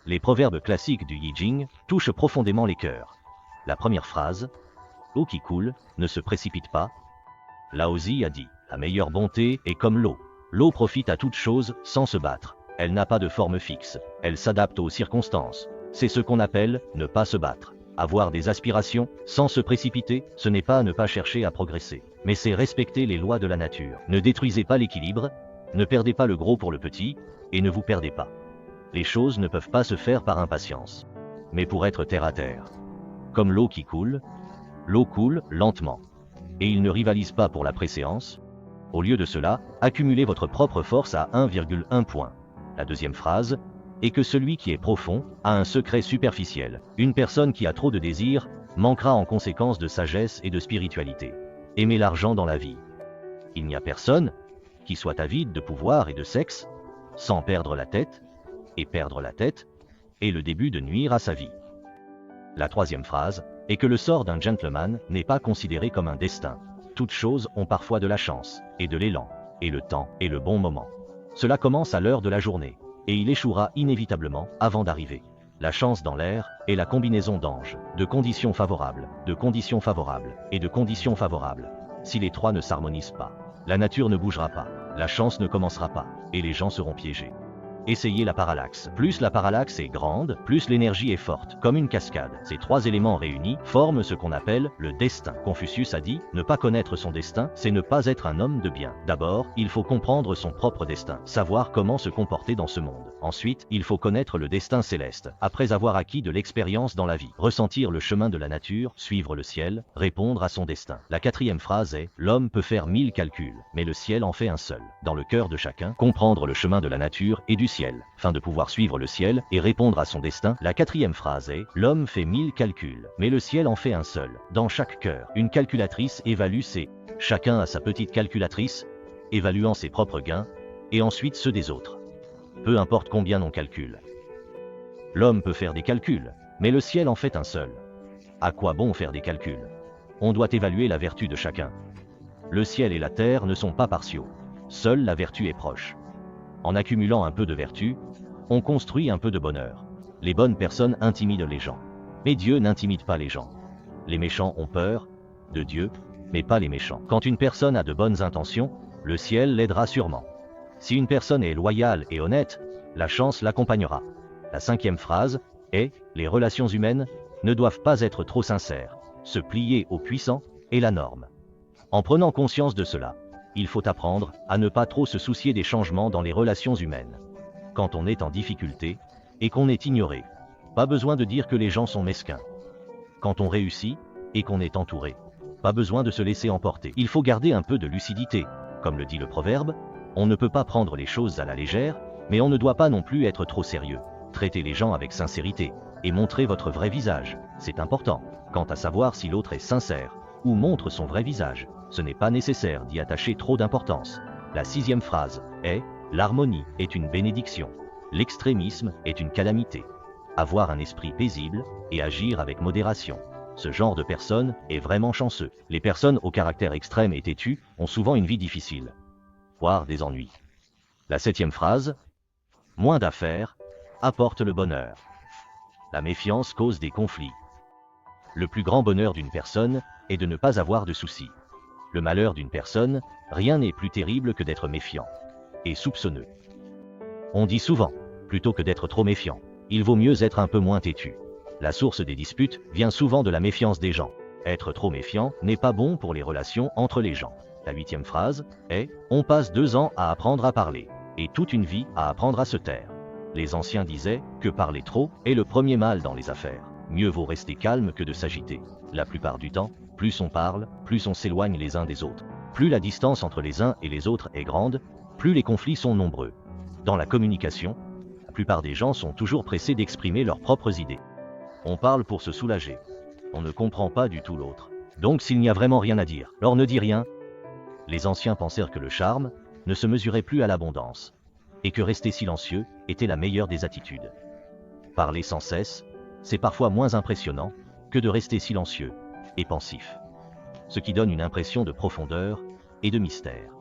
Les proverbes classiques du Yi Jing touchent profondément les cœurs. La première phrase, « L'eau qui coule ne se précipite pas », Lao Tzu a dit, la meilleure bonté est comme l'eau. L'eau profite à toute chose sans se battre. Elle n'a pas de forme fixe. Elle s'adapte aux circonstances. C'est ce qu'on appelle ne pas se battre. Avoir des aspirations sans se précipiter, ce n'est pas ne pas chercher à progresser, mais c'est respecter les lois de la nature. Ne détruisez pas l'équilibre, ne perdez pas le gros pour le petit, et ne vous perdez pas. Les choses ne peuvent pas se faire par impatience, mais pour être terre à terre. Comme l'eau qui coule, l'eau coule lentement. Et il ne rivalise pas pour la préséance. Au lieu de cela, accumulez votre propre force à 1,1 point. La deuxième phrase est que celui qui est profond a un secret superficiel. Une personne qui a trop de désirs manquera en conséquence de sagesse et de spiritualité. Aimez l'argent dans la vie. Il n'y a personne qui soit avide de pouvoir et de sexe sans perdre la tête, et perdre la tête est le début de nuire à sa vie. La troisième phrase est que le sort d'un gentleman n'est pas considéré comme un destin. Toutes choses ont parfois de la chance, et de l'élan, et le temps, et le bon moment. Cela commence à l'heure de la journée, et il échouera inévitablement avant d'arriver. La chance dans l'air est la combinaison d'anges, de conditions favorables, et de conditions favorables. Si les trois ne s'harmonisent pas, la nature ne bougera pas, la chance ne commencera pas, et les gens seront piégés. Essayez la parallaxe. Plus la parallaxe est grande, plus l'énergie est forte, comme une cascade. Ces trois éléments réunis forment ce qu'on appelle le destin. Confucius a dit, ne pas connaître son destin, c'est ne pas être un homme de bien. D'abord, il faut comprendre son propre destin, savoir comment se comporter dans ce monde. Ensuite, il faut connaître le destin céleste, après avoir acquis de l'expérience dans la vie. Ressentir le chemin de la nature, suivre le ciel, répondre à son destin. La quatrième phrase est, l'homme peut faire 1000 calculs, mais le ciel en fait un seul. Dans le cœur de chacun, comprendre le chemin de la nature et du ciel, afin de pouvoir suivre le ciel et répondre à son destin. La quatrième phrase est, l'homme fait 1000 calculs, mais le ciel en fait un seul. Dans chaque cœur, une calculatrice évalue ses. Chacun a sa petite calculatrice, évaluant ses propres gains, et ensuite ceux des autres. Peu importe combien on calcule. L'homme peut faire des calculs, mais le ciel en fait un seul. À quoi bon faire des calculs? On doit évaluer la vertu de chacun. Le ciel et la terre ne sont pas partiaux. Seule la vertu est proche. En accumulant un peu de vertu, on construit un peu de bonheur. Les bonnes personnes intimident les gens. Mais Dieu n'intimide pas les gens. Les méchants ont peur de Dieu, mais pas les méchants. Quand une personne a de bonnes intentions, le ciel l'aidera sûrement. Si une personne est loyale et honnête, la chance l'accompagnera. La cinquième phrase est, les relations humaines ne doivent pas être trop sincères. Se plier aux puissants est la norme. En prenant conscience de cela, il faut apprendre à ne pas trop se soucier des changements dans les relations humaines. Quand on est en difficulté, et qu'on est ignoré, pas besoin de dire que les gens sont mesquins. Quand on réussit, et qu'on est entouré, pas besoin de se laisser emporter. Il faut garder un peu de lucidité. Comme le dit le proverbe, on ne peut pas prendre les choses à la légère, mais on ne doit pas non plus être trop sérieux. Traitez les gens avec sincérité, et montrez votre vrai visage. C'est important. Quant à savoir si l'autre est sincère, ou montre son vrai visage, ce n'est pas nécessaire d'y attacher trop d'importance. La sixième phrase est, l'harmonie est une bénédiction. L'extrémisme est une calamité. Avoir un esprit paisible et agir avec modération. Ce genre de personne est vraiment chanceux. Les personnes au caractère extrême et têtu ont souvent une vie difficile, voire des ennuis. La septième phrase, moins d'affaires, apporte le bonheur. La méfiance cause des conflits. Le plus grand bonheur d'une personne est de ne pas avoir de soucis. Le malheur d'une personne, rien n'est plus terrible que d'être méfiant et soupçonneux. On dit souvent, plutôt que d'être trop méfiant, il vaut mieux être un peu moins têtu. La source des disputes vient souvent de la méfiance des gens. Être trop méfiant n'est pas bon pour les relations entre les gens. La huitième phrase est « On passe 2 ans à apprendre à parler, et toute une vie à apprendre à se taire ». Les anciens disaient que parler trop est le premier mal dans les affaires. Mieux vaut rester calme que de s'agiter. La plupart du temps, plus on parle, plus on s'éloigne les uns des autres. Plus la distance entre les uns et les autres est grande, plus les conflits sont nombreux. Dans la communication, la plupart des gens sont toujours pressés d'exprimer leurs propres idées. On parle pour se soulager. On ne comprend pas du tout l'autre. Donc s'il n'y a vraiment rien à dire, alors ne dis rien. Les anciens pensèrent que le charme ne se mesurait plus à l'abondance, et que rester silencieux était la meilleure des attitudes. Parler sans cesse, c'est parfois moins impressionnant que de rester silencieux et pensif, ce qui donne une impression de profondeur et de mystère.